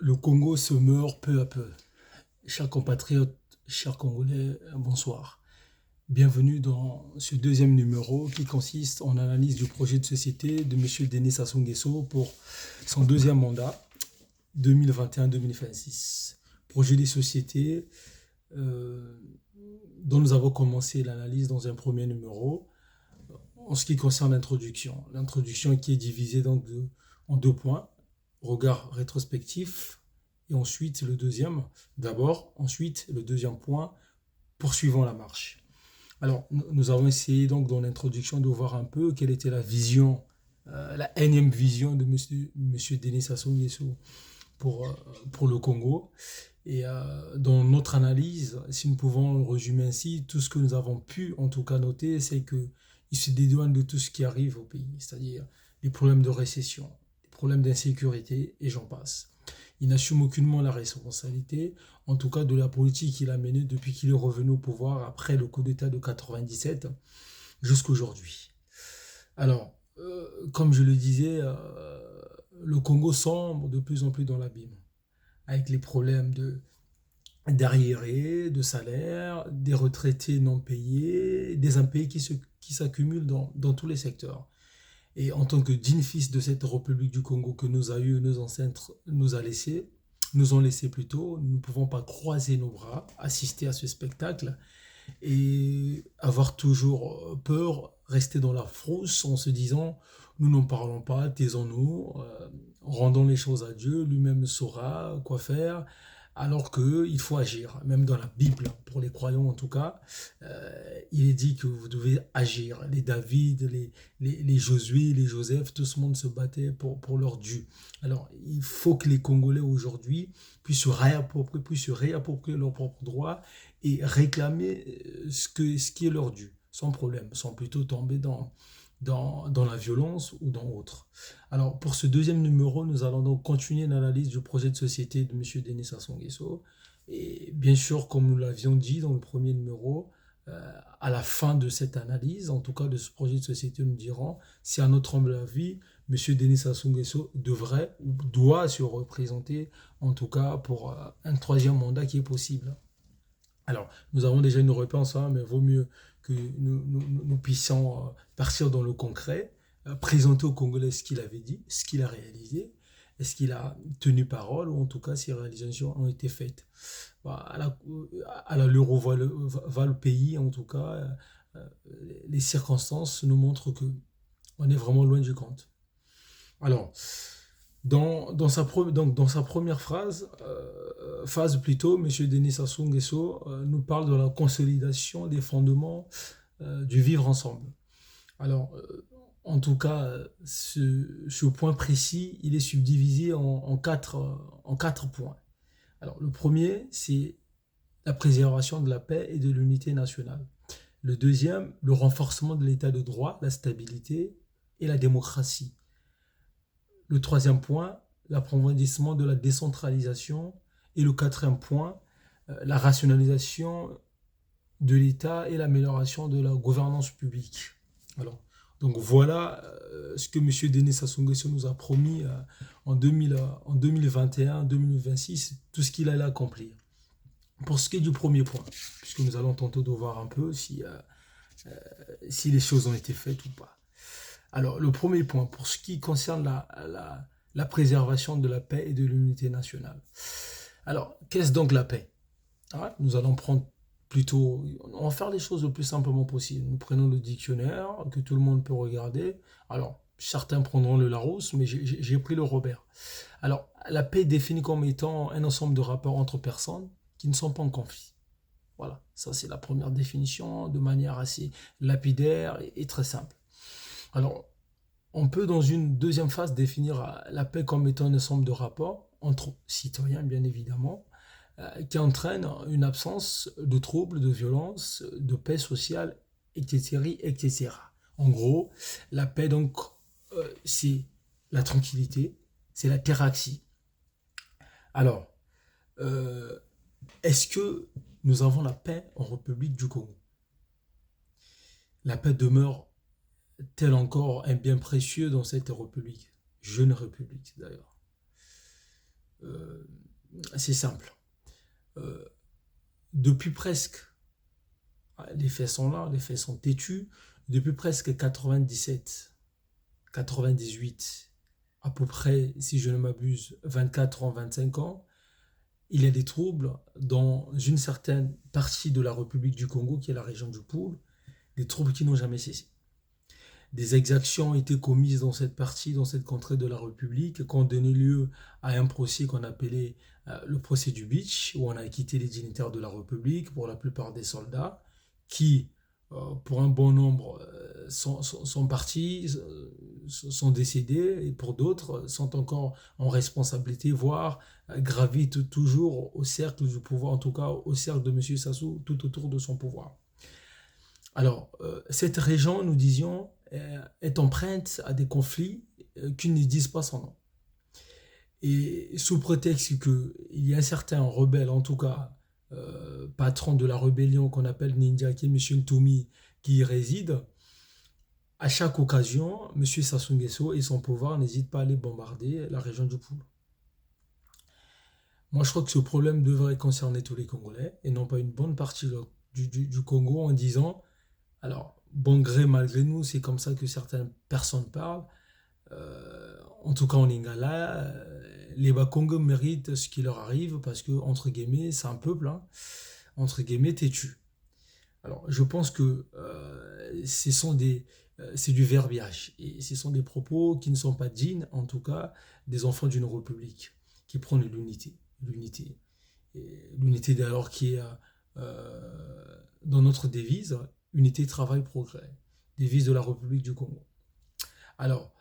Le Congo se meurt peu à peu. Chers compatriotes, chers Congolais, bonsoir. Bienvenue dans ce deuxième numéro qui consiste en analyse du projet de société de M. Denis Sassou Nguesso pour son deuxième mandat 2021-2026. Projet de société euh, dont nous avons commencé l'analyse dans un premier numéro en ce qui concerne l'introduction. L'introduction qui est divisée donc en deux points, regard rétrospectif et ensuite le deuxième, d'abord, ensuite le deuxième point, poursuivant la marche. Alors, nous avons essayé donc dans l'introduction de voir un peu quelle était la vision, la énième vision de monsieur Denis Sassou Nguesso pour, euh, pour le Congo. Et dans notre analyse, si nous pouvons résumer ainsi, tout ce que nous avons pu en tout cas noter, c'est qu'il se dédouane de tout ce qui arrive au pays, c'est-à-dire les problèmes de récession, les problèmes d'insécurité, et j'en passe. Il n'assume aucunement la responsabilité, en tout cas de la politique qu'il a menée depuis qu'il est revenu au pouvoir après le coup d'État de 97 jusqu'à aujourd'hui. Alors, comme je le disais, le Congo sombre de plus en plus dans l'abîme, avec les problèmes d'arriérés, de salaires, des retraités non payés, des impayés qui s'accumulent dans tous les secteurs. Et en tant que digne fils de cette République du Congo que nos aïeux, nos ancêtres nous ont laissé plutôt, nous ne pouvons pas croiser nos bras, assister à ce spectacle et avoir toujours peur, rester dans la frousse en se disant nous n'en parlons pas, taisons-nous, rendons les choses à Dieu, lui-même saura quoi faire, alors qu'il faut agir. Même dans la Bible, pour les croyants en tout cas, il est dit que vous devez agir. Les David, les Josué, les Joseph, tout ce monde se battait pour leur dû. Alors, il faut que les Congolais aujourd'hui puissent se réapproprier leurs propres droits et réclamer ce qui est leur dû, sans problème, sans plutôt tomber dans la violence ou dans autre. Alors, pour ce deuxième numéro, nous allons donc continuer l'analyse du projet de société de M. Denis Sassou Nguesso. Et bien sûr, comme nous l'avions dit dans le premier numéro, à la fin de cette analyse, en tout cas de ce projet de société, nous dirons si à notre humble avis, M. Denis Sassou Nguesso devrait ou doit se représenter, en tout cas pour un troisième mandat qui est possible. Alors, nous avons déjà une réponse, hein, mais vaut mieux que nous puissions partir dans le concret, présenter aux Congolais ce qu'il avait dit, ce qu'il a réalisé, est-ce qu'il a tenu parole, ou en tout cas, ses réalisations ont été faites. Bah, à l'allure où va le pays, en tout cas, euh, les circonstances nous montrent que on est vraiment loin du compte. Alors, donc, dans sa première phase plutôt, M. Denis Sassou Nguesso nous parle de la consolidation des fondements du vivre ensemble. Alors, en tout cas, ce point précis, il est subdivisé en quatre points. Alors, le premier, c'est la préservation de la paix et de l'unité nationale. Le deuxième, le renforcement de l'état de droit, la stabilité et la démocratie. Le troisième point, l'approfondissement de la décentralisation. Et le quatrième point, la rationalisation de l'État et l'amélioration de la gouvernance publique. Alors, donc voilà ce que M. Denis Sassou Nguesso nous a promis en 2021-2026, tout ce qu'il allait accomplir. Pour ce qui est du premier point, puisque nous allons tenter de voir un peu si les choses ont été faites ou pas. Alors, le premier point, pour ce qui concerne la préservation de la paix et de l'unité nationale. Alors, qu'est-ce donc la paix? Ah, nous allons prendre plutôt, on va faire les choses le plus simplement possible. Nous prenons le dictionnaire que tout le monde peut regarder. Alors, certains prendront le Larousse, mais j'ai pris le Robert. Alors, la paix est définie comme étant un ensemble de rapports entre personnes qui ne sont pas en conflit. Voilà, ça c'est la première définition de manière assez lapidaire et très simple. Alors, on peut dans une deuxième phase définir la paix comme étant un ensemble de rapports entre citoyens, bien évidemment, qui entraîne une absence de troubles, de violence, de paix sociale, etc., etc. En gros, la paix, donc, c'est la tranquillité, c'est la terraxie. Alors, euh, est-ce que nous avons la paix en République du Congo? La paix demeure tel encore un bien précieux dans cette république, jeune république d'ailleurs. euh, c'est simple. Euh, Depuis presque, les faits sont là, les faits sont têtus, depuis presque 97, 98, à peu près, si je ne m'abuse, 24 ans, 25 ans, il y a des troubles dans une certaine partie de la République du Congo, qui est la région du Poul, des troubles qui n'ont jamais cessé. Des exactions ont été commises dans cette partie, dans cette contrée de la République, qui ont donné lieu à un procès qu'on appelait le procès du Beach, où on a acquitté les dignitaires de la République, pour la plupart des soldats, qui, pour un bon nombre, sont partis, sont décédés, et pour d'autres, sont encore en responsabilité, voire gravitent toujours au cercle du pouvoir, en tout cas au cercle de M. Sassou, tout autour de son pouvoir. Alors, cette région, nous disions, est empreinte à des conflits qui ne disent pas son nom. Et sous prétexte qu'il y a un certain rebelle, en tout cas, patron de la rébellion qu'on appelle Ninja, qui est M. Ntoumi, qui y réside, à chaque occasion, M. Sassou Nguesso et son pouvoir n'hésitent pas à aller bombarder la région du Poul. Moi, je crois que ce problème devrait concerner tous les Congolais, et non pas une bonne partie du Congo, en disant, alors, bon gré, malgré nous, c'est comme ça que certaines personnes parlent. En tout cas, en Lingala, les Bakongo méritent ce qui leur arrive parce que, entre guillemets, c'est un peuple, hein, entre guillemets, têtu. Alors, je pense que c'est du verbiage et ce sont des propos qui ne sont pas dignes, en tout cas, des enfants d'une république qui prônent l'unité, l'unité d'ailleurs qui est dans notre devise, unité, travail, progrès, devise de la République du Congo. Alors,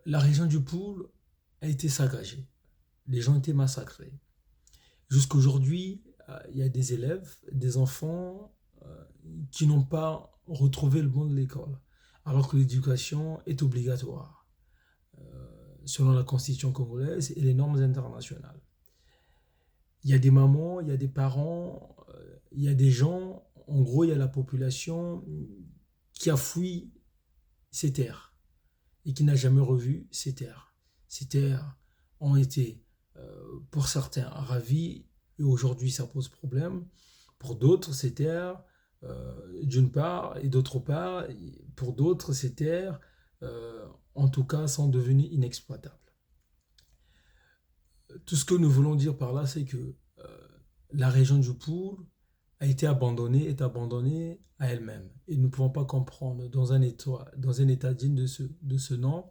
la région du Poul a été saccagée. Les gens étaient massacrés. Jusqu'aujourd'hui, il y a des élèves, des enfants qui n'ont pas retrouvé le bon de l'école, alors que l'éducation est obligatoire, selon la constitution congolaise et les normes internationales. Il y a des mamans, il y a des parents, il y a des gens, en gros, il y a la population qui a fui ces terres et qui n'a jamais revu ces terres. Ces terres ont été, pour certains, ravies, et aujourd'hui ça pose problème. Pour d'autres, ces terres, d'une part, et d'autre part, pour d'autres, ces terres, en tout cas, sont devenues inexploitables. Tout ce que nous voulons dire par là, c'est que la région du Poul est abandonnée à elle-même. Et nous ne pouvons pas comprendre dans un état digne de ce nom,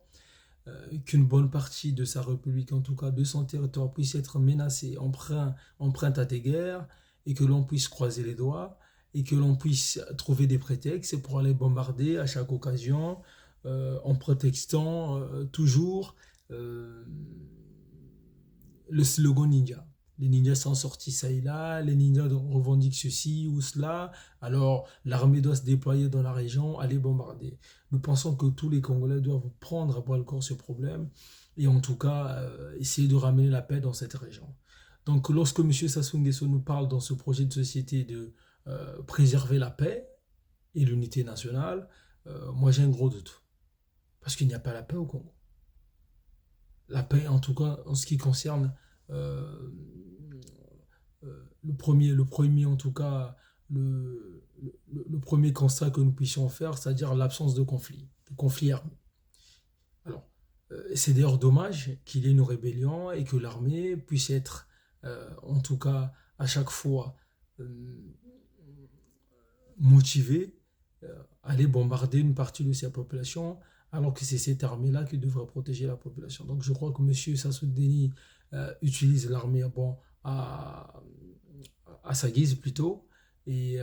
qu'une bonne partie de sa république, en tout cas de son territoire, puisse être menacée, empreinte à des guerres, et que l'on puisse croiser les doigts, et que l'on puisse trouver des prétextes pour aller bombarder à chaque occasion, en prétextant toujours le slogan ninja. Les ninjas sont sortis ça et là, les ninjas revendiquent ceci ou cela, alors l'armée doit se déployer dans la région, aller bombarder. Nous pensons que tous les Congolais doivent prendre à bras le corps ce problème et en tout cas essayer de ramener la paix dans cette région. Donc lorsque M. Sassou Nguesso nous parle dans ce projet de société de préserver la paix et l'unité nationale, moi j'ai un gros doute. Parce qu'il n'y a pas la paix au Congo. La paix, en tout cas, en ce qui concerne euh, le premier, en tout cas, le premier constat que nous puissions faire, c'est-à-dire l'absence de conflit armé. Alors, c'est d'ailleurs dommage qu'il y ait une rébellion et que l'armée puisse être, en tout cas, à chaque fois euh, motivée à aller bombarder une partie de sa population, alors que c'est cette armée-là qui devrait protéger la population. Donc je crois que M. Sassou Deni utilise l'armée bon, à sa guise plutôt, et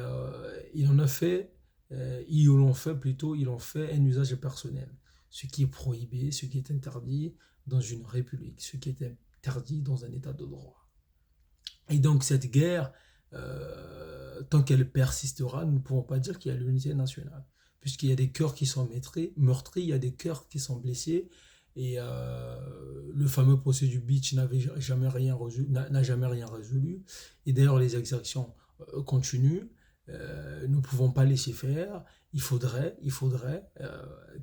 il en a fait, ils en fait un usage personnel, ce qui est prohibé, ce qui est interdit dans une république, ce qui est interdit dans un état de droit. Et donc cette guerre, tant qu'elle persistera, nous ne pouvons pas dire qu'il y a l'unité nationale, puisqu'il y a des cœurs qui sont meurtris, il y a des cœurs qui sont blessés, et le fameux procès du Beach n'a jamais rien résolu. Et d'ailleurs, les exactions continuent. Nous ne pouvons pas laisser faire. Il faudrait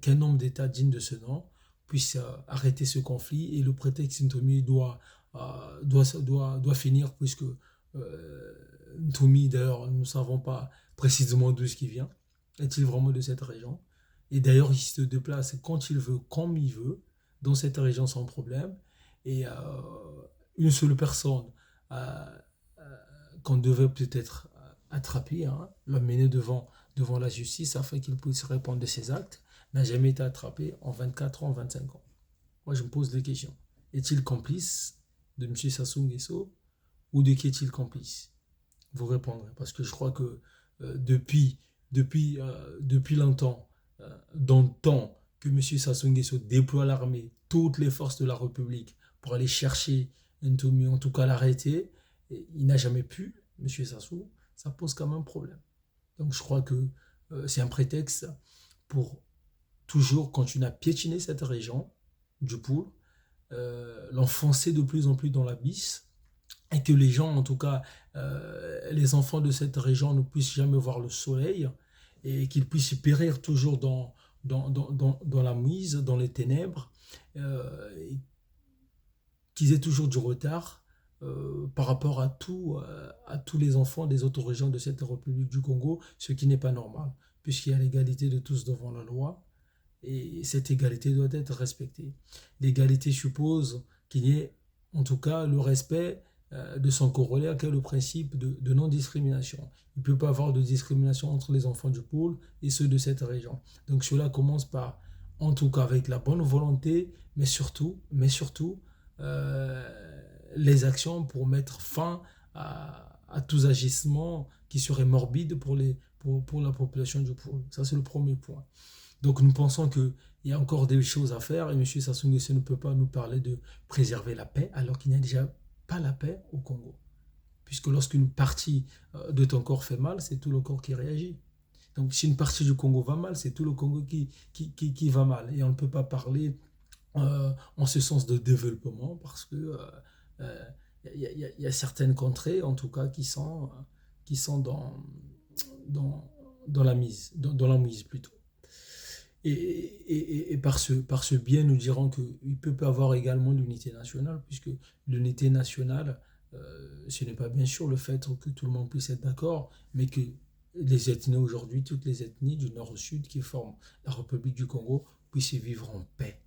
qu'un homme d'État digne de ce nom puisse arrêter ce conflit. Et le prétexte Ntomi doit doit finir, puisque Ntoumi, d'ailleurs, nous ne savons pas précisément d'où ce qui vient. Est-il vraiment de cette région? Et d'ailleurs, il se déplace quand il veut, comme il veut, dans cette région sans problème. Et une seule personne euh, euh, qu'on devait peut-être attraper, hein, l'amener devant la justice afin qu'il puisse répondre de ses actes, n'a jamais été attrapé en 24 ans, 25 ans. Moi, je me pose des questions. Est-il complice de M. Sassou Nguesso ou de qui est-il complice? Vous répondrez, parce que je crois que depuis longtemps, dans le temps que M. Sassou Nguesso déploie l'armée, toutes les forces de la République, pour aller chercher Ntoumi, en tout cas l'arrêter, il n'a jamais pu, M. Sassou, ça pose quand même problème. Donc je crois que c'est un prétexte pour toujours continuer à piétiner cette région du Poul, l'enfoncer de plus en plus dans l'abysse, et que les gens, en tout cas, les enfants de cette région ne puissent jamais voir le soleil, et qu'ils puissent périr toujours dans la mouise, dans les ténèbres, et qu'ils aient toujours du retard par rapport à tous les enfants des autres régions de cette République du Congo, ce qui n'est pas normal, puisqu'il y a l'égalité de tous devant la loi, et cette égalité doit être respectée. L'égalité suppose qu'il y ait en tout cas le respect de son corollaire, qui est le principe de non-discrimination. Il ne peut pas y avoir de discrimination entre les enfants du pôle et ceux de cette région. Donc cela commence par, en tout cas avec la bonne volonté, mais surtout les actions pour mettre fin à tous agissements qui seraient morbides pour la population du pôle. Ça, c'est le premier point. Donc nous pensons qu'il y a encore des choses à faire, et M. Sassou Nguesso ne peut pas nous parler de préserver la paix alors qu'il n'y a déjà pas la paix au Congo. Puisque lorsqu'une partie de ton corps fait mal, c'est tout le corps qui réagit. Donc si une partie du Congo va mal, c'est tout le Congo qui va mal. Et on ne peut pas parler en ce sens de développement, parce que y a certaines contrées, en tout cas, qui sont dans la mise, dans la mise plutôt. Et par ce biais, nous dirons qu'il peut pas avoir également l'unité nationale, puisque l'unité nationale, ce n'est pas bien sûr le fait que tout le monde puisse être d'accord, mais que les ethnies aujourd'hui, toutes les ethnies du nord au sud qui forment la République du Congo, puissent vivre en paix,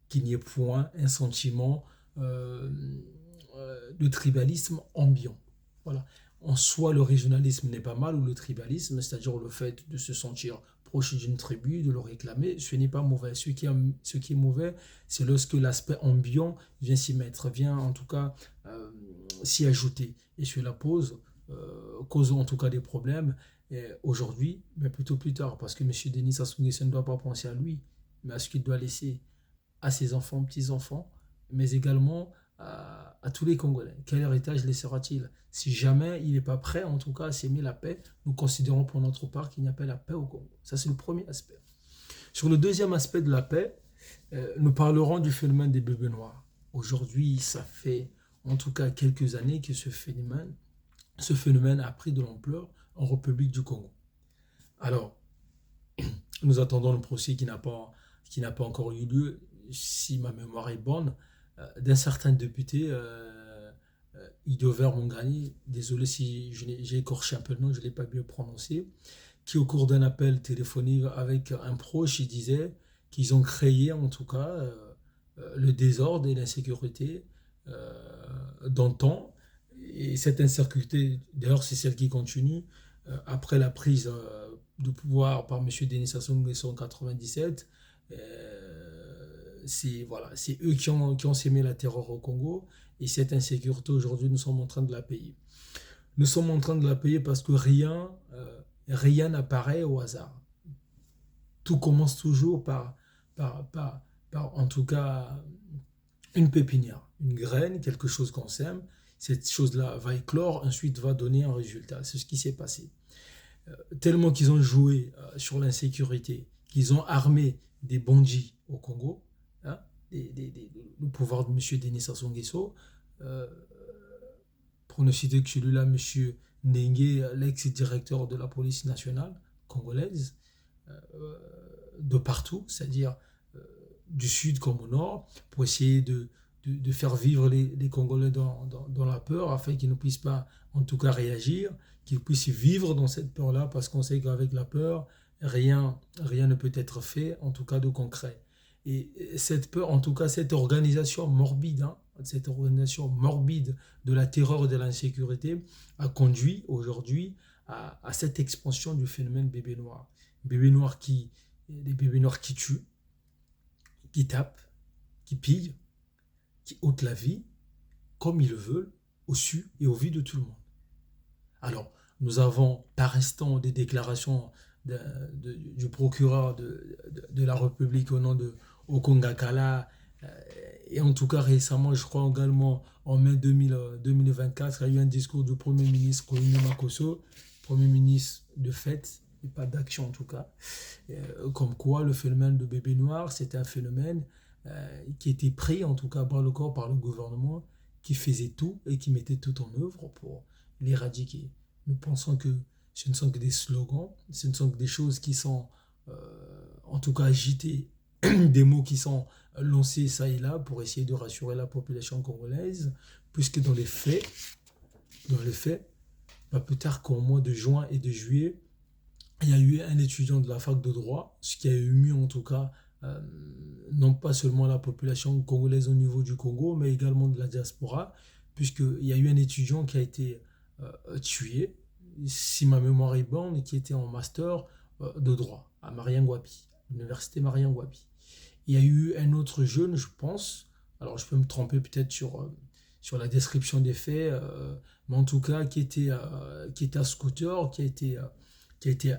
qu'il n'y ait point un sentiment de tribalisme ambiant. Voilà. En soi, le régionalisme n'est pas mal, ou le tribalisme, c'est-à-dire le fait de se sentir proche d'une tribu, de le réclamer, ce n'est pas mauvais. Ce qui est mauvais, c'est lorsque l'aspect ambiant vient s'y mettre, vient en tout cas s'y ajouter. Et cela cause en tout cas des problèmes aujourd'hui, mais plutôt plus tard, parce que M. Denis Sassou Nguesso ne doit pas penser à lui, mais à ce qu'il doit laisser à ses enfants, petits-enfants, mais également à tous les Congolais. Quel héritage laissera-t-il? Si jamais il n'est pas prêt, en tout cas, à s'aimer la paix, nous considérons pour notre part qu'il n'y a pas la paix au Congo. Ça, c'est le premier aspect. Sur le deuxième aspect de la paix, nous parlerons du phénomène des bébés noirs. Aujourd'hui, ça fait en tout cas quelques années que ce phénomène a pris de l'ampleur en République du Congo. Alors, nous attendons le procès qui n'a pas encore eu lieu, si ma mémoire est bonne, d'un certain député, Idover Mongani, désolé si j'ai écorché un peu le nom, je ne l'ai pas bien prononcé, qui au cours d'un appel téléphonique avec un proche, il disait qu'ils ont créé en tout cas le désordre et l'insécurité dans le temps. Et cette insécurité, d'ailleurs c'est celle qui continue après la prise de pouvoir par M. Denis Sassou Nguesso en 1997. C'est eux qui ont sémé la terreur au Congo, et cette insécurité aujourd'hui nous sommes en train de la payer. Nous sommes en train de la payer parce que rien n'apparaît au hasard. Tout commence toujours par en tout cas une pépinière, une graine, quelque chose qu'on sème. Cette chose-là va éclore, ensuite va donner un résultat. C'est ce qui s'est passé. Tellement qu'ils ont joué sur l'insécurité, qu'ils ont armé des bandits au Congo, hein, le pouvoir de M. Denis Sassou Nguesso, pour ne citer que celui-là, M. Ndengue, l'ex-directeur de la police nationale congolaise, de partout, c'est-à-dire du sud comme au nord, pour essayer de faire vivre les Congolais dans la peur, afin qu'ils ne puissent pas, en tout cas, réagir, qu'ils puissent vivre dans cette peur-là, parce qu'on sait qu'avec la peur, rien ne peut être fait, en tout cas de concret. Et cette peur, en tout cas, cette organisation morbide de la terreur et de l'insécurité a conduit aujourd'hui à cette expansion du phénomène bébé noir. Bébé noir des bébés noirs qui tuent, qui tapent, qui pillent, qui ôtent la vie, comme ils le veulent, au su et au vu de tout le monde. Alors, nous avons par instant des déclarations du procureur de la République au nom de Okongakala, et en tout cas récemment, je crois également en mai 2024, il y a eu un discours du Premier ministre Kouini Makosso, Premier ministre de fait, et pas d'action en tout cas, comme quoi le phénomène de bébé noir, c'est un phénomène qui était pris en tout cas par le corps, par le gouvernement, qui faisait tout et qui mettait tout en œuvre pour l'éradiquer. Nous pensons que ce ne sont que des slogans, ce ne sont que des choses qui sont en tout cas agitées, des mots qui sont lancés ça et là pour essayer de rassurer la population congolaise, puisque dans les faits, pas plus tard qu'au mois de juin et de juillet, il y a eu un étudiant de la fac de droit, ce qui a ému en tout cas euh, non pas seulement la population congolaise au niveau du Congo, mais également de la diaspora, puisqu'il y a eu un étudiant qui a été tué, si ma mémoire est bonne, qui était en master de droit à Mariangouapi, l'université Mariangouapi. Il y a eu un autre jeune, je pense, alors je peux me tromper peut-être sur la description des faits, mais en tout cas qui était à scooter, qui a été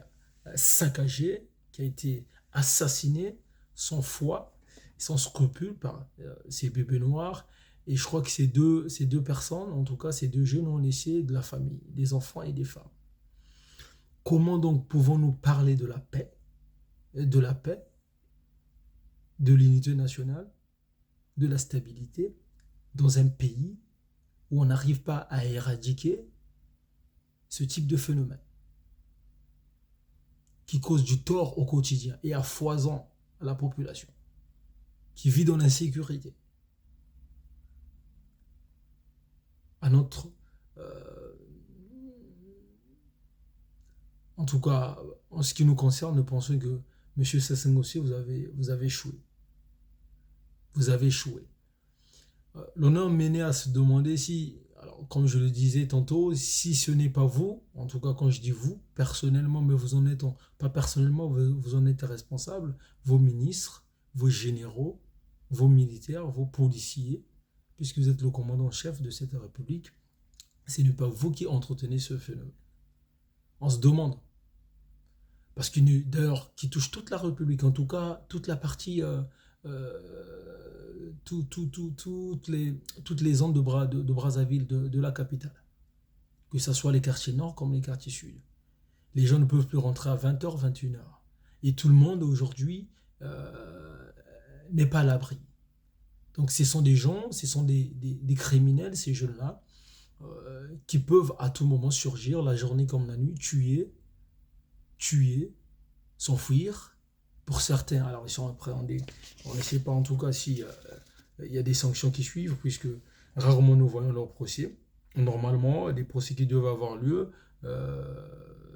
saccagé, qui a été assassiné sans foi, sans scrupule par ces bébés noirs. Et je crois que ces deux personnes, en tout cas ces deux jeunes, ont laissé de la famille, des enfants et des femmes. Comment donc pouvons-nous parler de la paix, de l'unité nationale, de la stabilité, dans un pays où on n'arrive pas à éradiquer ce type de phénomène qui cause du tort au quotidien et à foison à la population, qui vit dans l'insécurité, à notre... en tout cas, en ce qui nous concerne, nous pensons que M. Sassou Nguesso, vous avez échoué. Vous avez échoué. L'on a mené à se demander si, alors, comme je le disais tantôt, si ce n'est pas vous, en tout cas quand je dis vous, personnellement, mais vous en êtes, pas personnellement, vous en êtes responsable, vos ministres, vos généraux, vos militaires, vos policiers, puisque vous êtes le commandant-chef de cette république, ce n'est pas vous qui entretenez ce phénomène. On se demande. Parce qu'une d'ailleurs qui touche toute la République, en tout cas toute la partie, toutes les zones de Brazzaville, de la capitale. Que ce soit les quartiers nord comme les quartiers sud. Les gens ne peuvent plus rentrer à 20h, 21h. Et tout le monde aujourd'hui n'est pas à l'abri. Donc ce sont des gens, ce sont des criminels, ces jeunes-là, qui peuvent à tout moment surgir, la journée comme la nuit, tuer, s'enfuir. Pour certains, alors ils sont appréhendés. On ne sait pas en tout cas si il y a des sanctions qui suivent, puisque rarement nous voyons leur procès. Normalement, des procès qui doivent avoir lieu,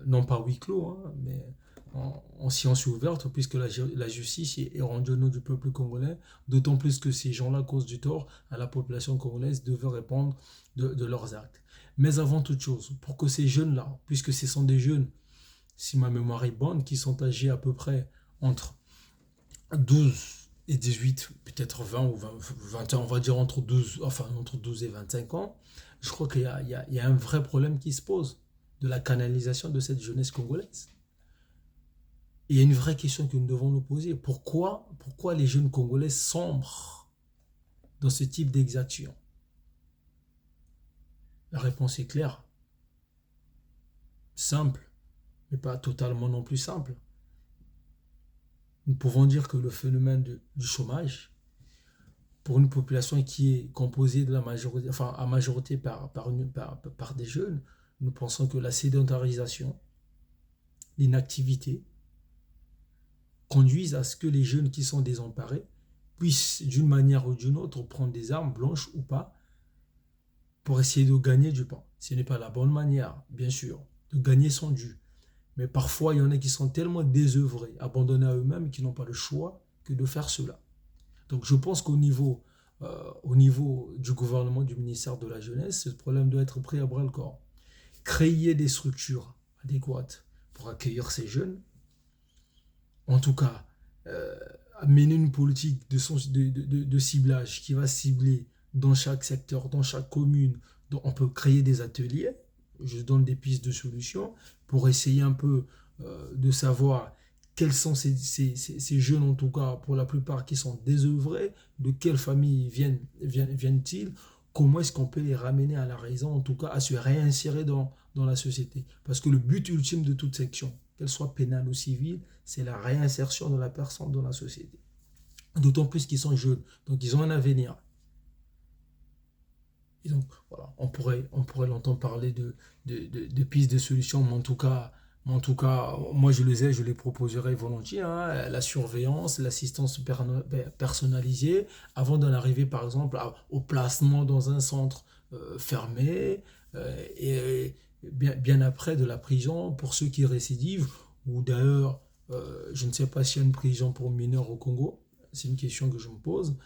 non pas huis clos, hein, mais en séance ouverte, puisque la justice est rendue au nom du peuple congolais, d'autant plus que ces gens-là causent du tort à la population congolaise, devaient répondre de leurs actes. Mais avant toute chose, pour que ces jeunes-là, puisque ce sont des jeunes, si ma mémoire est bonne, qui sont âgés à peu près entre 12 et 18, peut-être 20 ou 20 ans, on va dire entre 12 et 25 ans, je crois qu'il y a un vrai problème qui se pose de la canalisation de cette jeunesse congolaise. Et il y a une vraie question que nous devons nous poser. Pourquoi les jeunes Congolais sombrent dans ce type d'exaction? La réponse est claire. Simple, mais pas totalement non plus simple. Nous pouvons dire que le phénomène du chômage, pour une population qui est composée de la majorité, enfin à majorité par des jeunes, nous pensons que la sédentarisation, l'inactivité, conduisent à ce que les jeunes qui sont désemparés puissent d'une manière ou d'une autre prendre des armes, blanches ou pas, pour essayer de gagner du pain. Ce n'est pas la bonne manière, bien sûr, de gagner son dû. Mais parfois, il y en a qui sont tellement désœuvrés, abandonnés à eux-mêmes, qui n'ont pas le choix que de faire cela. Donc je pense au niveau du gouvernement, du ministère de la Jeunesse, ce problème doit être pris à bras le corps. Créer des structures adéquates pour accueillir ces jeunes, en tout cas, euh, mener une politique de ciblage qui va cibler dans chaque secteur, dans chaque commune. Donc on peut créer des ateliers, je donne des pistes de solutions pour essayer un peu de savoir quels sont ces jeunes, en tout cas pour la plupart qui sont désœuvrés, de quelle famille viennent-ils, comment est-ce qu'on peut les ramener à la raison, en tout cas à se réinsérer dans la société. Parce que le but ultime de toute section, qu'elle soit pénale ou civile, c'est la réinsertion de la personne dans la société. D'autant plus qu'ils sont jeunes, donc ils ont un avenir. Et donc, voilà, on pourrait l'entendre parler de pistes de solutions, mais en tout cas, moi je les proposerai volontiers, hein, la surveillance, l'assistance personnalisée, avant d'en arriver par exemple au placement dans un centre fermé, et bien après de la prison pour ceux qui récidivent, ou d'ailleurs, je ne sais pas s'il y a une prison pour mineurs au Congo, c'est une question que je me pose,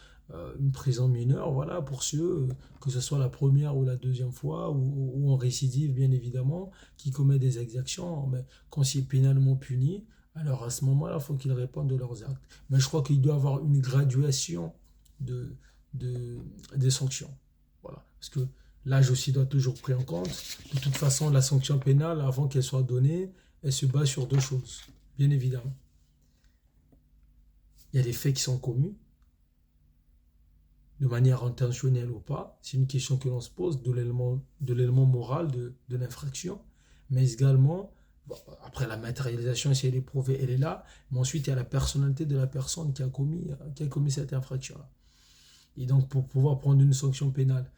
une prison mineure, voilà, pour ceux, que ce soit la première ou la deuxième fois, ou en récidive, bien évidemment, qui commettent des exactions, mais quand c'est pénalement puni, alors à ce moment-là, il faut qu'ils répondent de leurs actes. Mais je crois qu'il doit y avoir une graduation de, de, des sanctions. Voilà. Parce que l'âge aussi doit toujours être pris en compte. De toute façon, la sanction pénale, avant qu'elle soit donnée, elle se base sur deux choses, bien évidemment. Il y a des faits qui sont commis, de manière intentionnelle ou pas, c'est une question que l'on se pose de l'élément moral de l'infraction, mais également, bon, après la matérialisation, si elle est prouvée, elle est là, mais ensuite il y a la personnalité de la personne qui a commis cette infraction-là. Et donc pour pouvoir prendre une sanction pénale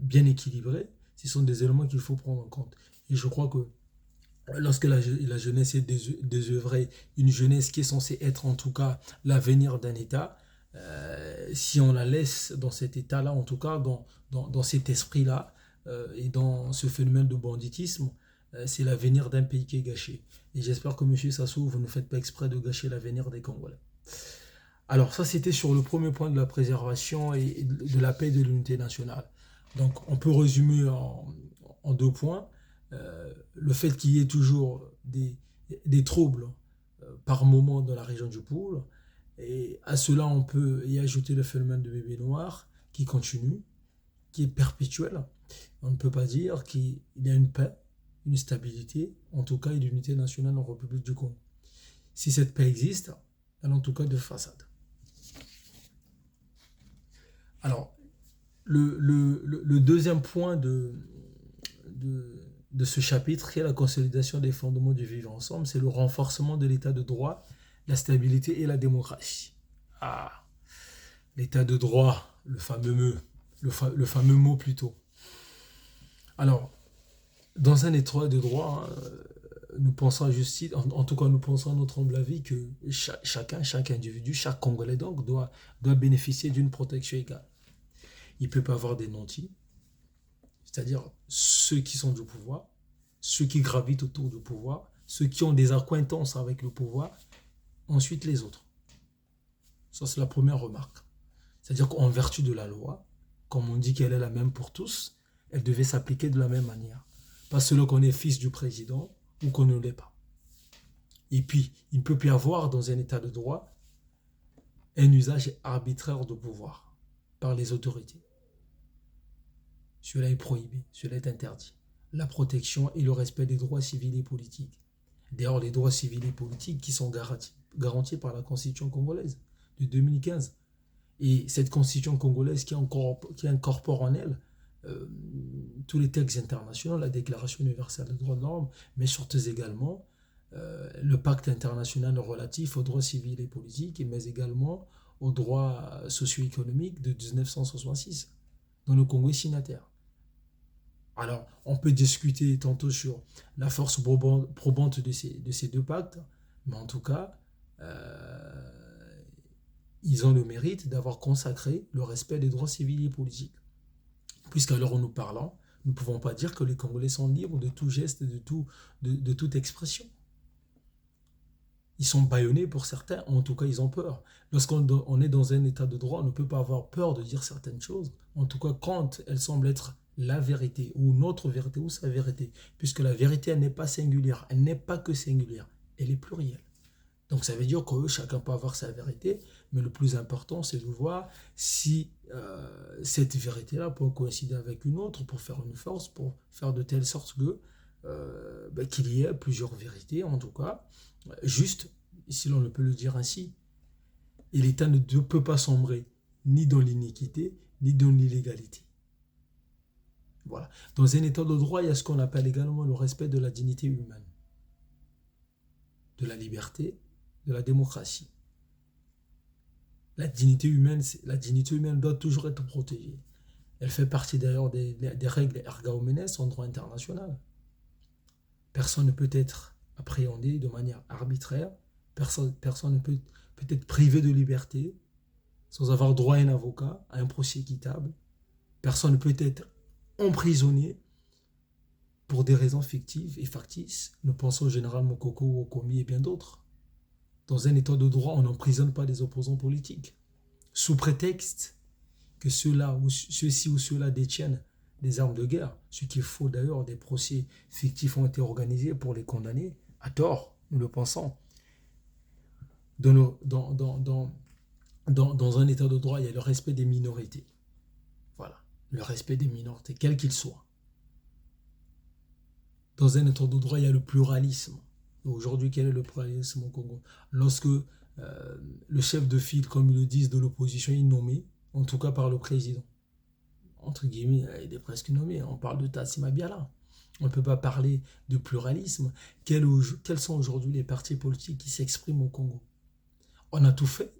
bien équilibrée, ce sont des éléments qu'il faut prendre en compte. Et je crois que lorsque la jeunesse est désœuvrée, une jeunesse qui est censée être en tout cas l'avenir d'un État, si on la laisse dans cet état-là, en tout cas dans cet esprit-là, et dans ce phénomène de banditisme, c'est l'avenir d'un pays qui est gâché. Et j'espère que M. Sassou, vous ne faites pas exprès de gâcher l'avenir des Congolais. Alors ça, c'était sur le premier point de la préservation et de la paix et de l'unité nationale. Donc on peut résumer en deux points. Le fait qu'il y ait toujours des troubles par moment dans la région du pôle. Et à cela, on peut y ajouter le phénomène de bébé noir qui continue, qui est perpétuel. On ne peut pas dire qu'il y a une paix, une stabilité, en tout cas une unité nationale en République du Congo. Si cette paix existe, elle est en tout cas de façade. Alors, le deuxième point de, de ce chapitre, qui est la consolidation des fondements du vivre ensemble, c'est le renforcement de l'état de droit, la stabilité et la démocratie. Ah, l'état de droit, le fameux mot plutôt. Alors, dans un état de droit, hein, nous pensons à justice, en tout cas nous pensons à notre humble avis que chaque individu, chaque Congolais donc doit bénéficier d'une protection égale. Il ne peut pas avoir des nantis, c'est-à-dire ceux qui sont du pouvoir, ceux qui gravitent autour du pouvoir, ceux qui ont des accointances avec le pouvoir, ensuite les autres. Ça, c'est la première remarque. C'est-à-dire qu'en vertu de la loi, comme on dit qu'elle est la même pour tous, elle devait s'appliquer de la même manière. Pas selon qu'on est fils du président ou qu'on ne l'est pas. Et puis, il ne peut plus y avoir dans un état de droit un usage arbitraire de pouvoir par les autorités. Cela est prohibé, cela est interdit. La protection et le respect des droits civils et politiques. D'ailleurs, les droits civils et politiques qui sont garantis par la Constitution congolaise de 2015. Et cette Constitution congolaise qui incorpore en elle euh, tous les textes internationaux, la Déclaration universelle des droits de l'homme, mais surtout également le pacte international relatif aux droits civils et politiques, mais également aux droits socio-économiques de 1966, dont le Congo est signataire. Alors, on peut discuter tantôt sur la force probante de ces deux pactes, mais en tout cas, ils ont le mérite d'avoir consacré le respect des droits civils et politiques. Puisqu'à l'heure où nous parlons, nous ne pouvons pas dire que les Congolais sont libres de tout geste, de toute expression. Ils sont bâillonnés pour certains, en tout cas ils ont peur. Lorsqu'on est dans un état de droit, on ne peut pas avoir peur de dire certaines choses, en tout cas quand elles semblent être la vérité, ou notre vérité, ou sa vérité, puisque la vérité, elle n'est pas singulière, elle n'est pas que singulière, elle est plurielle. Donc ça veut dire que chacun peut avoir sa vérité, mais le plus important, c'est de voir si cette vérité-là peut coïncider avec une autre pour faire une force, pour faire de telle sorte que qu'il y ait plusieurs vérités, en tout cas, juste, si l'on ne peut le dire ainsi. Et l'État ne peut pas sombrer ni dans l'iniquité, ni dans l'illégalité. Voilà. Dans un État de droit, il y a ce qu'on appelle également le respect de la dignité humaine, de la liberté, de la démocratie. La dignité humaine doit toujours être protégée. Elle fait partie d'ailleurs des règles erga omnes en droit international. Personne ne peut être appréhendé de manière arbitraire, personne ne peut être privé de liberté sans avoir droit à un avocat, à un procès équitable. Personne ne peut être emprisonné pour des raisons fictives et factices. Nous pensons au général Mokoko, au Komi et bien d'autres. Dans un état de droit, on n'emprisonne pas les opposants politiques, sous prétexte que ceux-ci ou ceux-là détiennent des armes de guerre. Ce qui est faux d'ailleurs, des procès fictifs ont été organisés pour les condamner, à tort, nous le pensons. Dans un état de droit, il y a le respect des minorités. Voilà, le respect des minorités, quels qu'ils soient. Dans un état de droit, il y a le pluralisme. Aujourd'hui, quel est le pluralisme au Congo? Lorsque le chef de file, comme ils le disent, de l'opposition est nommé, en tout cas par le président, entre guillemets, il est presque nommé, on parle de Tassima Biala. On ne peut pas parler de pluralisme. Quels sont aujourd'hui les partis politiques qui s'expriment au Congo? On a tout fait.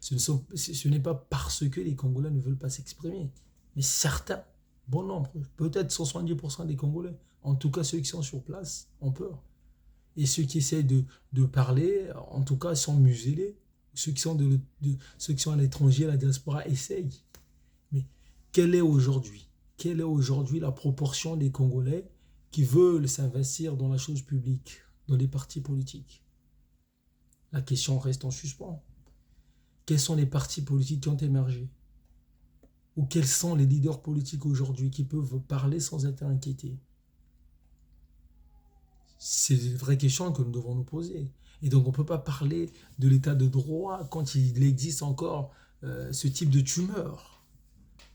Ce n'est pas parce que les Congolais ne veulent pas s'exprimer, mais certains, bon nombre, peut-être 70% des Congolais, en tout cas ceux qui sont sur place, ont peur. Et ceux qui essaient de parler, en tout cas, sont muselés. Ceux qui sont à l'étranger, à la diaspora, essayent. Mais quelle est aujourd'hui la proportion des Congolais qui veulent s'investir dans la chose publique, dans les partis politiques? La question reste en suspens. Quels sont les partis politiques qui ont émergé? Ou quels sont les leaders politiques aujourd'hui qui peuvent parler sans être inquiétés? C'est une vraie question que nous devons nous poser. Et donc on ne peut pas parler de l'état de droit quand il existe encore ce type de tumeur.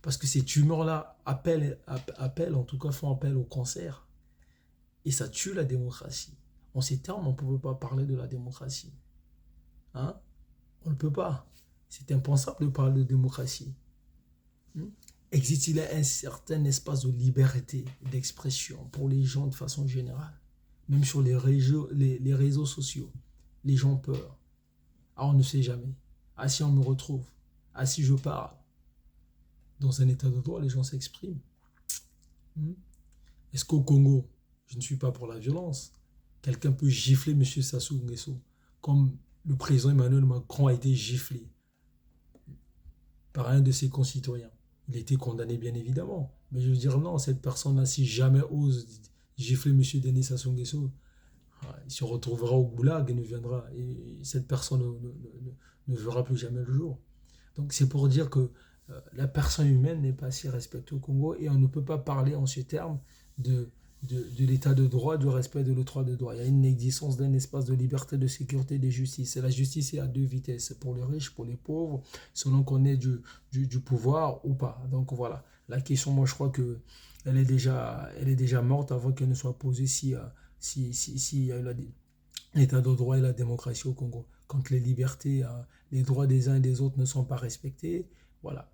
Parce que ces tumeurs-là en tout cas font appel au cancer. Et ça tue la démocratie. En ces termes, on ne peut pas parler de la démocratie. Hein? On ne peut pas. C'est impensable de parler de démocratie. Existe-t-il un certain espace de liberté d'expression pour les gens de façon générale? Même sur les réseaux sociaux, les gens ont peur. Ah, on ne sait jamais. Ah, si on me retrouve. Ah, si je parle. Dans un état de droit, les gens s'expriment. Est-ce qu'au Congo, je ne suis pas pour la violence, quelqu'un peut gifler M. Sassou Nguesso comme le président Emmanuel Macron a été giflé par un de ses concitoyens? Il a été condamné, bien évidemment. Mais je veux dire, non, cette personne-là, si jamais ose gifler M. Denis Sassou Nguesso, il se retrouvera au goulag et cette personne ne verra plus jamais le jour. Donc c'est pour dire que la personne humaine n'est pas si respectée au Congo et on ne peut pas parler en ces termes de l'état de droit, du respect de l'état de droit. Il y a une existence d'un espace de liberté, de sécurité, de justice. Et la justice est à deux vitesses, pour les riches, pour les pauvres, selon qu'on ait du pouvoir ou pas. Donc voilà, la question, moi je crois que elle est déjà morte avant qu'elle ne soit posée si il y a l'état de droit et la démocratie au Congo. Quand les libertés, les droits des uns et des autres ne sont pas respectés, voilà,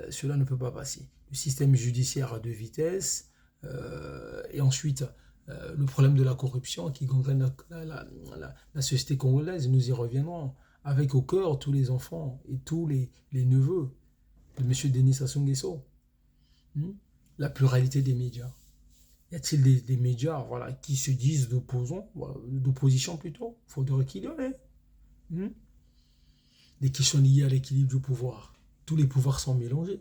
cela ne peut pas passer. Le système judiciaire à deux vitesses, et ensuite le problème de la corruption qui gangrène la société congolaise, nous y reviendrons, avec au cœur tous les enfants et tous les neveux de M. Denis Sassou Nguesso. La pluralité des médias. Y a-t-il des médias qui se disent d'opposition plutôt? Il faudrait qu'il y en ait. des questions liées à l'équilibre du pouvoir. Tous les pouvoirs sont mélangés.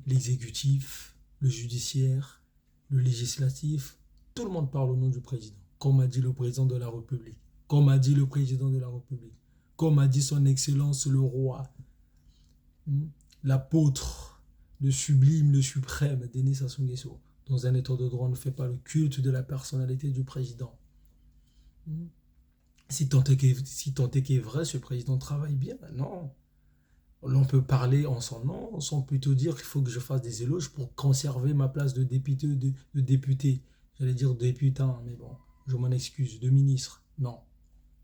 L'exécutif, le judiciaire, le législatif, tout le monde parle au nom du président, comme a dit le président de la République, comme a dit le président de la République, comme a dit son Excellence le roi, l'apôtre, le sublime, le suprême, Denis Sassou Nguesso. Dans un état de droit, on ne fait pas le culte de la personnalité du président. Si tant est qu'il est vrai, ce président travaille bien, non. On peut parler en son nom, sans plutôt dire qu'il faut que je fasse des éloges pour conserver ma place de député. J'allais dire députant, mais bon, je m'en excuse, de ministre. Non.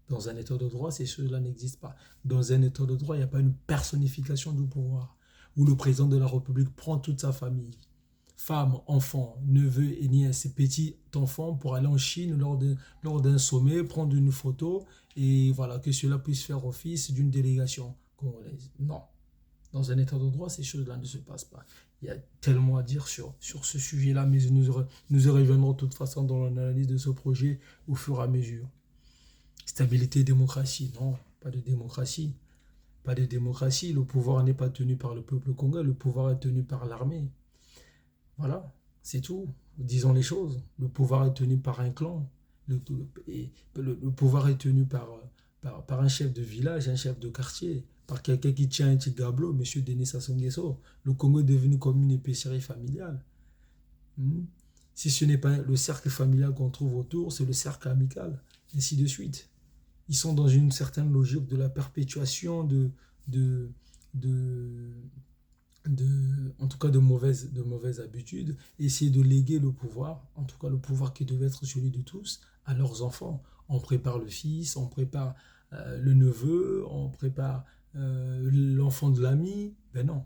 Dans un état de droit, cela n'existe pas. Dans un état de droit, il n'y a pas une personnification du pouvoir, où le président de la République prend toute sa famille, femmes, enfants, neveux et nièces, et petits enfants, pour aller en Chine lors d'un sommet, prendre une photo, et voilà, que cela puisse faire office d'une délégation congolaise. Non. Dans un état de droit, ces choses-là ne se passent pas. Il y a tellement à dire sur ce sujet-là, mais nous y reviendrons de toute façon dans l'analyse de ce projet au fur et à mesure. Stabilité et démocratie, non, pas de démocratie. Pas de démocratie, le pouvoir n'est pas tenu par le peuple congolais, le pouvoir est tenu par l'armée. Voilà, c'est tout. Disons les choses. Le pouvoir est tenu par un clan. Le pouvoir est tenu par un chef de village, un chef de quartier, par quelqu'un qui tient un petit gabelot, M. Denis Sassou Nguesso. Le Congo est devenu comme une épicerie familiale. Si ce n'est pas le cercle familial qu'on trouve autour, c'est le cercle amical, ainsi de suite. Ils sont dans une certaine logique de la perpétuation en tout cas de mauvaises habitudes, essayer de léguer le pouvoir, en tout cas le pouvoir qui devait être celui de tous, à leurs enfants. On prépare le fils, on prépare le neveu, on prépare l'enfant de l'ami. Ben non,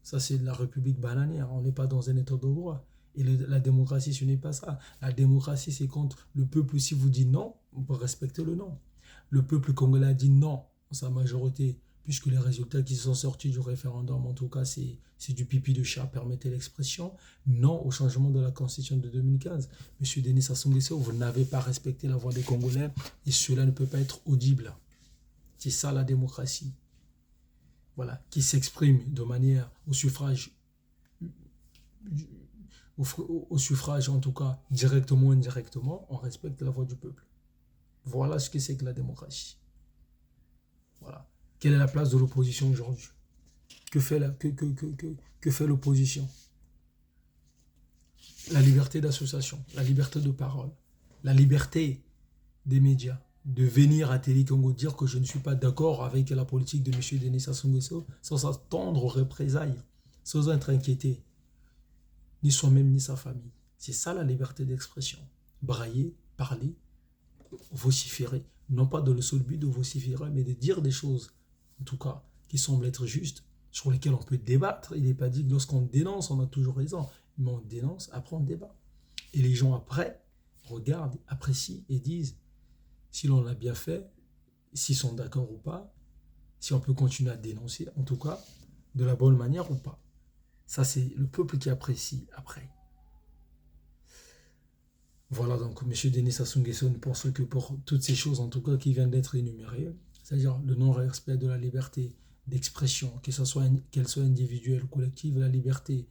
ça c'est la République bananière, on n'est pas dans un état de droit. Et la démocratie, ce n'est pas ça. La démocratie, c'est quand le peuple, si vous dit non, vous respectez le non. Le peuple congolais a dit non, en sa majorité, puisque les résultats qui sont sortis du référendum, en tout cas, c'est du pipi de chat, permettez l'expression, non au changement de la constitution de 2015. Monsieur Denis Sassou Nguesso, vous n'avez pas respecté la voix des Congolais et cela ne peut pas être audible. C'est ça la démocratie. Voilà, qui s'exprime de manière au suffrage, en tout cas, directement ou indirectement, on respecte la voix du peuple. Voilà ce que c'est que la démocratie. Voilà. Quelle est la place de l'opposition aujourd'hui? Que fait l'opposition? La liberté d'association, la liberté de parole, la liberté des médias, de venir à Télé Congo dire que je ne suis pas d'accord avec la politique de M. Denis Sassou Nguesso sans attendre aux représailles, sans être inquiété, ni soi-même ni sa famille. C'est ça la liberté d'expression. Brailler, parler, vociférer, non pas dans le seul but de vociférer, mais de dire des choses, en tout cas, qui semblent être justes, sur lesquelles on peut débattre. Il n'est pas dit que lorsqu'on dénonce, on a toujours raison. Mais on dénonce, après on débat. Et les gens après regardent, apprécient et disent si l'on l'a bien fait, s'ils sont d'accord ou pas, si on peut continuer à dénoncer, en tout cas, de la bonne manière ou pas. Ça, c'est le peuple qui apprécie après. Voilà, donc M. Denis Sassou Nguesso ne pense que pour toutes ces choses, en tout cas, qui viennent d'être énumérées, c'est-à-dire le non-respect de la liberté d'expression, qu'elle soit individuelle ou collective, la liberté,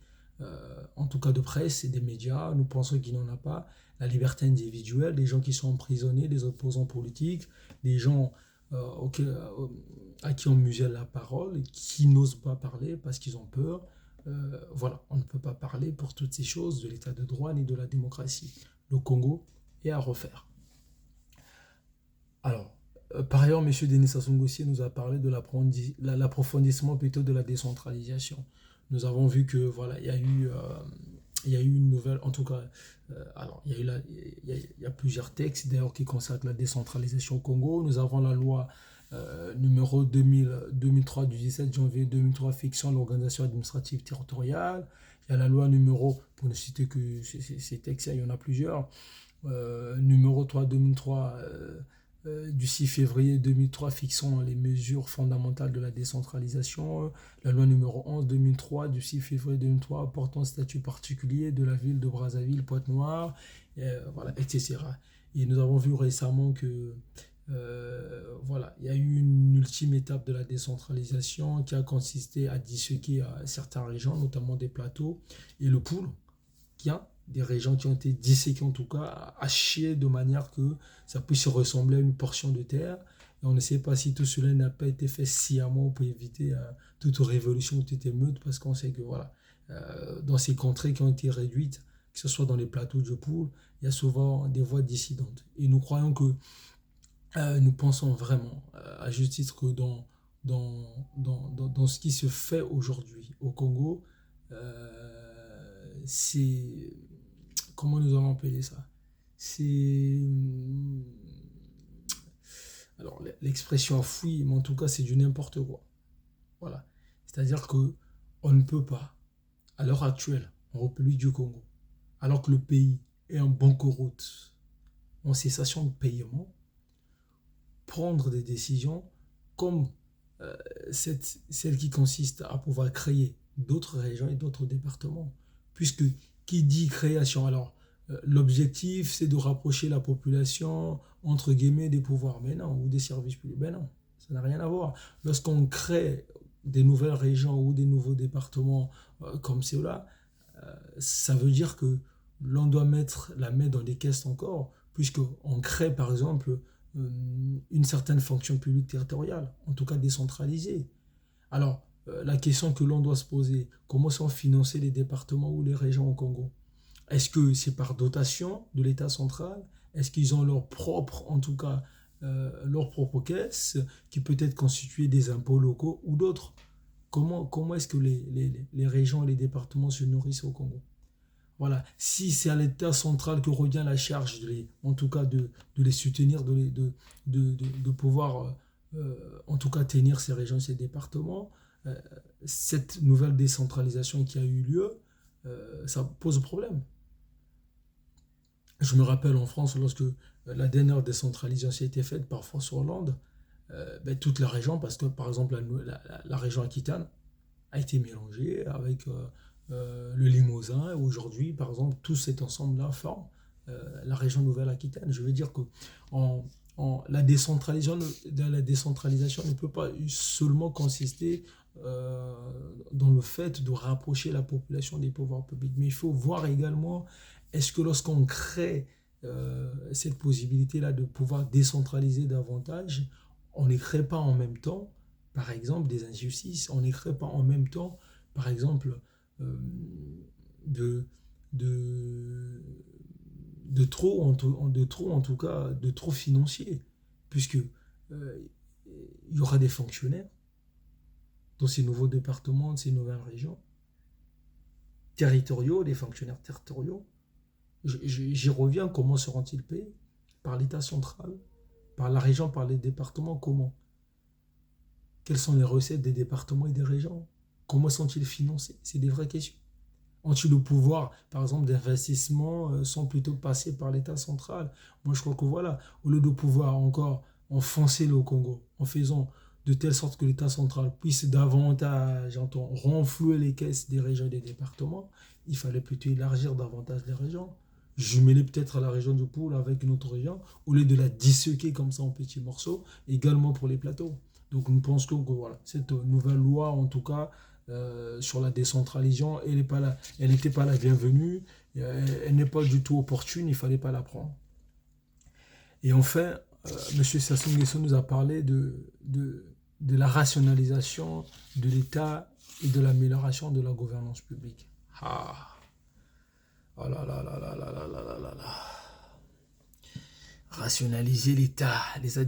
en tout cas de presse et des médias, nous pensons qu'il n'en a pas, la liberté individuelle, des gens qui sont emprisonnés, des opposants politiques, des gens à qui on muselle la parole, qui n'osent pas parler parce qu'ils ont peur. Voilà, on ne peut pas parler pour toutes ces choses de l'état de droit ni de la démocratie. Le Congo est à refaire. Alors, par ailleurs, M. Denis Sassou Nguesso nous a parlé de l'approfondissement plutôt de la décentralisation. Nous avons vu que voilà, il y a eu une nouvelle, en tout cas, alors il y a plusieurs textes d'ailleurs qui consacrent la décentralisation au Congo. Nous avons la loi numéro 2003 du 17 janvier 2003 fixant l'organisation administrative territoriale. Il y a la loi numéro, pour ne citer que ces textes, il y en a plusieurs, numéro 3 2003 du 6 février 2003 fixant les mesures fondamentales de la décentralisation, la loi numéro 11 2003 du 6 février 2003 portant statut particulier de la ville de Brazzaville, Pointe-Noire, voilà, etc. Et nous avons vu récemment que Voilà, il y a eu une ultime étape de la décentralisation qui a consisté à disséquer certaines régions, notamment des plateaux, et le pool, qui a des régions qui ont été disséquées en tout cas, hachées de manière que ça puisse ressembler à une portion de terre. Et on ne sait pas si tout cela n'a pas été fait sciemment pour éviter toute révolution ou toute émeute, parce qu'on sait que voilà, dans ces contrées qui ont été réduites, que ce soit dans les plateaux de pool, il y a souvent des voix dissidentes. Et nous croyons que nous pensons vraiment, à juste titre, que dans ce qui se fait aujourd'hui au Congo, c'est... Comment nous allons appeler ça? C'est... Alors, l'expression fouille, mais en tout cas, c'est du n'importe quoi. Voilà. C'est-à-dire que on ne peut pas, à l'heure actuelle, en République du Congo, alors que le pays est en banqueroute, en cessation de paiement, prendre des décisions comme celle qui consiste à pouvoir créer d'autres régions et d'autres départements. Puisque qui dit création, alors l'objectif c'est de rapprocher la population entre guillemets des pouvoirs, mais non, ou des services publics, mais non, ça n'a rien à voir. Lorsqu'on crée des nouvelles régions ou des nouveaux départements comme cela, ça veut dire que l'on doit mettre la main dans les caisses encore, puisqu'on crée par exemple une certaine fonction publique territoriale, en tout cas décentralisée. Alors, la question que l'on doit se poser, comment sont financés les départements ou les régions au Congo? Est-ce que c'est par dotation de l'État central? Est-ce qu'ils ont leur propre, en tout cas, leur propre caisse, qui peut être constituée des impôts locaux ou d'autres? Comment est-ce que les régions et les départements se nourrissent au Congo? Voilà, si c'est à l'État central que revient la charge, en tout cas de les soutenir, de pouvoir en tout cas tenir ces régions, ces départements, euh, cette nouvelle décentralisation qui a eu lieu, ça pose problème. Je me rappelle en France, lorsque la dernière décentralisation a été faite par François Hollande, ben, toute la région, parce que par exemple la région Aquitaine a été mélangée avec le Limousin, et aujourd'hui, par exemple, tout cet ensemble-là forme la région Nouvelle-Aquitaine. Je veux dire que en, la décentralisation ne peut pas seulement consister dans le fait de rapprocher la population des pouvoirs publics, mais il faut voir également, est-ce que lorsqu'on crée cette possibilité-là de pouvoir décentraliser davantage, on ne crée pas en même temps, par exemple, des injustices, on ne crée pas en même temps, par exemple, euh, de, de, de trop en tout cas, de trop financier, puisque il y aura des fonctionnaires dans ces nouveaux départements, dans ces nouvelles régions, territoriaux, des fonctionnaires territoriaux. J'y reviens, comment seront-ils payés? Par l'État central, par la région, par les départements, comment? Quelles sont les recettes des départements et des régions? Comment sont-ils financés? C'est des vraies questions. Ont-ils le pouvoir, par exemple, d'investissement sans plutôt passer par l'État central? Moi, je crois que voilà, au lieu de pouvoir encore enfoncer le Congo en faisant de telle sorte que l'État central puisse davantage, j'entends, renflouer les caisses des régions et des départements, il fallait plutôt élargir davantage les régions. Jumeler peut-être la région du Poul avec une autre région, au lieu de la disséquer comme ça en petits morceaux, également pour les plateaux. Donc nous pensons que voilà, cette nouvelle loi, en tout cas, sur la décentralisation, elle n'était pas la bienvenue, elle n'est pas du tout opportune, il ne fallait pas la prendre. Et enfin, M. Sassou Nguesso nous a parlé de la rationalisation de l'État et de l'amélioration de la gouvernance publique. Ah, oh là là là là là là là là là. Rationaliser l'État, les